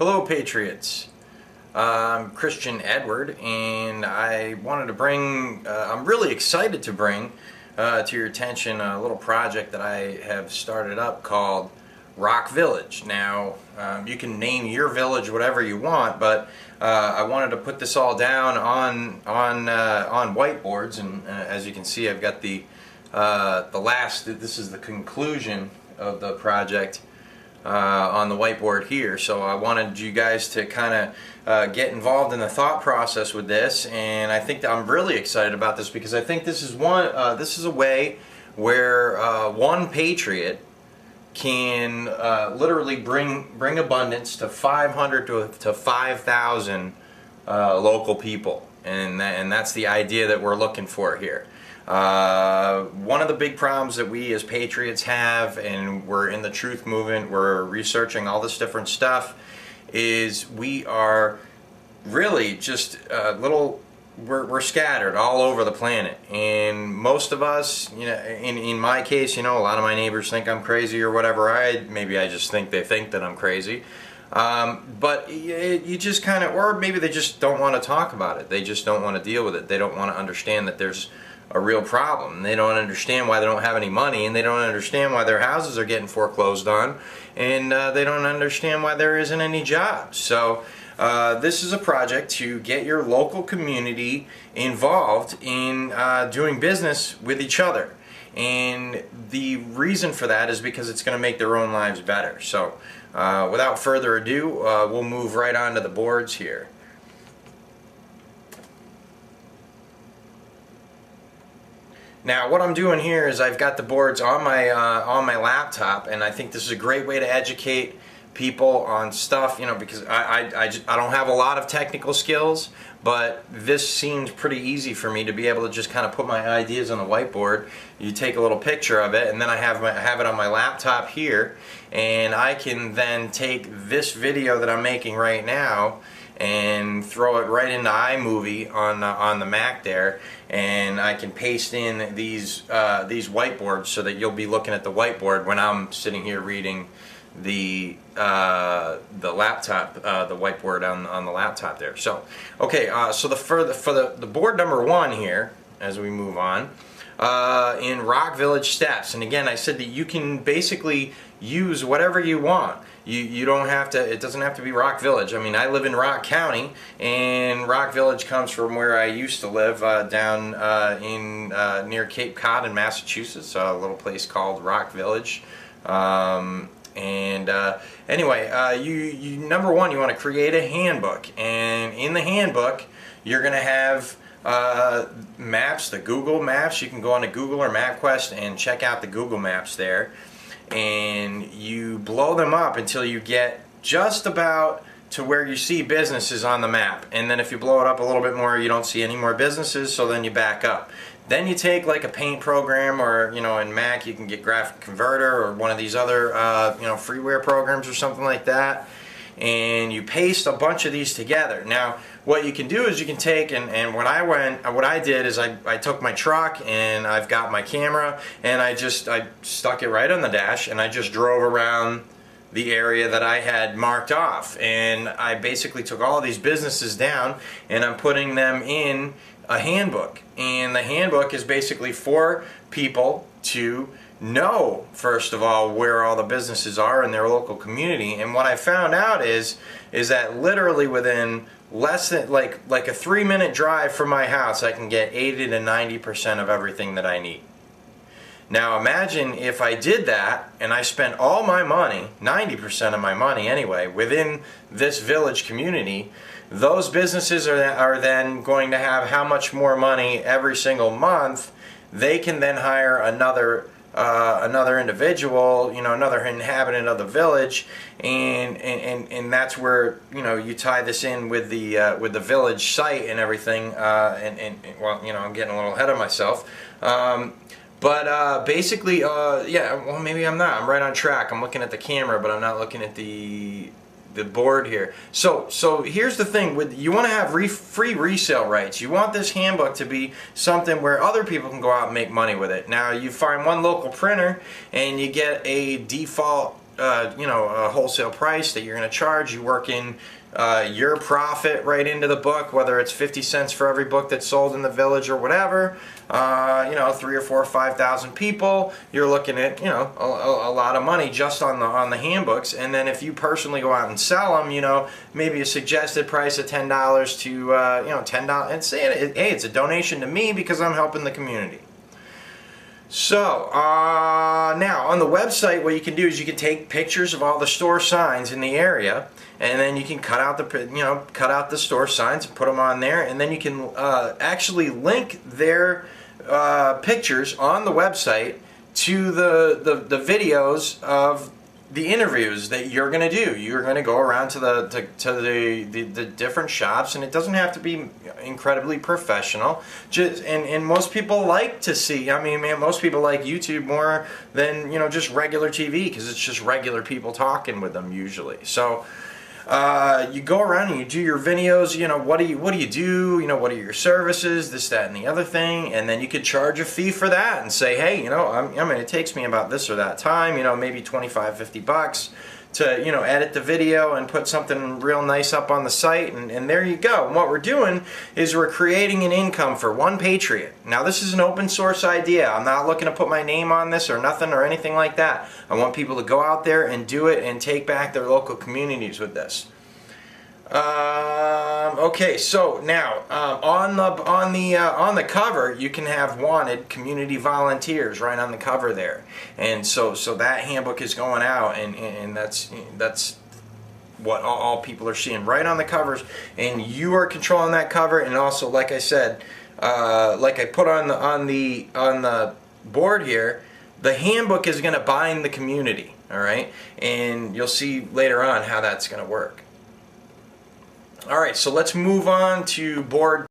Hello, Patriots. I'm Christian Edward, and I wanted to bring, I'm really excited to bring to your attention a little project that I have started up called Rock Village. Now, you can name your village whatever you want, but I wanted to put this all down on whiteboards, and as you can see, I've got this is the conclusion of the project on the whiteboard here. So I wanted you guys to kind of get involved in the thought process with this, and I think that I'm really excited about this because I think this is a way where one patriot can literally bring abundance to 500 to 5,000 local people, and that's the idea that we're looking for here. One of the big problems that we as patriots have, and we're in the truth movement, we're researching all this different stuff, is we are really just we're scattered all over the planet, and most of us, you know, in my case, you know, a lot of my neighbors think I'm crazy or whatever. Maybe I just think they think that I'm crazy. But you just kind of, or maybe they just don't want to talk about it. They just don't want to deal with it. They don't want to understand that there's a real problem. They don't understand why they don't have any money, and they don't understand why their houses are getting foreclosed on, and they don't understand why there isn't any jobs. So this is a project to get your local community involved in doing business with each other. And the reason for that is because it's going to make their own lives better. So without further ado, we'll move right on to the boards here. Now, what I'm doing here is I've got the boards on my laptop, and I think this is a great way to educate people on stuff, you know, because I don't have a lot of technical skills, but this seems pretty easy for me to be able to just kind of put my ideas on the whiteboard. You take a little picture of it, and then I have it on my laptop here, and I can then take this video that I'm making right now and throw it right into iMovie on the Mac there, and I can paste in these whiteboards so that you'll be looking at the whiteboard when I'm sitting here reading the laptop, the whiteboard on the laptop there. So okay, so for the board number one here, as we move on, in Rock Village steps, and again I said that you can basically use whatever you want. You don't have to, it doesn't have to be Rock Village. I mean, I live in Rock County, and Rock Village comes from where I used to live, down near Cape Cod in Massachusetts, a little place called Rock Village. Anyway, you number one, you want to create a handbook, and in the handbook you're going to have maps, the Google Maps. You can go on to Google or MapQuest and check out the Google Maps there, and you blow them up until you get just about to where you see businesses on the map, and then if you blow it up a little bit more, you don't see any more businesses, so then you back up. Then you take like a paint program, or, you know, in Mac you can get Graphic Converter or one of these other you know, freeware programs or something like that, and you paste a bunch of these together. Now what you can do is you can take, and what I did is I took my truck, and I've got my camera, and I stuck it right on the dash, and I just drove around the area that I had marked off, and I basically took all of these businesses down, and I'm putting them in a handbook. And the handbook is basically for people to know, first of all, where all the businesses are in their local community. And what I found out is that literally within less than like a 3-minute drive from my house, I can get 80 to 90% of everything that I need. Now imagine if I did that and I spent all my money, 90% of my money anyway, within this village community. Those businesses are then going to have how much more money every single month. They can then hire another individual, you know, another inhabitant of the village, and that's where, you know, you tie this in with the village site and everything. Well, you know, I'm getting a little ahead of myself. But basically, yeah, well, maybe I'm not. I'm right on track. I'm looking at the camera, but I'm not looking at the board here. So here's the thing: you want to have free resale rights. You want this handbook to be something where other people can go out and make money with it. Now, you find one local printer, and you get a default a wholesale price that you're going to charge. You work in your profit right into the book, whether it's 50 cents for every book that's sold in the village or whatever. 3 or 4 or 5,000 people, you're looking at a lot of money just on the handbooks. And then if you personally go out and sell them, maybe a suggested price of $10 to $10, and say hey, it's a donation to me because I'm helping the community. So now on the website, what you can do is you can take pictures of all the store signs in the area, and then you can cut out the store signs and put them on there, and then you can actually link their pictures on the website to the videos of the interviews that you're going to do. You're going to go around to the different shops, and it doesn't have to be incredibly professional. And most people like to see. Most people like YouTube more than just regular TV, because it's just regular people talking with them usually. So you go around and you do your videos. What do you do? What are your services? This, that, and the other thing. And then you could charge a fee for that and say, hey, it takes me about this or that time. Maybe $25-$50 to edit the video and put something real nice up on the site, and there you go. And what we're doing is we're creating an income for one patriot. Now, this is an open source idea. I'm not looking to put my name on this or nothing or anything like that. I want people to go out there and do it and take back their local communities with this. Okay, so now on the cover you can have wanted community volunteers right on the cover there, and so that handbook is going out, and that's what all people are seeing right on the covers, and you are controlling that cover. And also, like I said, like I put on the board here, the handbook is going to bind the community. All right, and you'll see later on how that's going to work. All right, so let's move on to board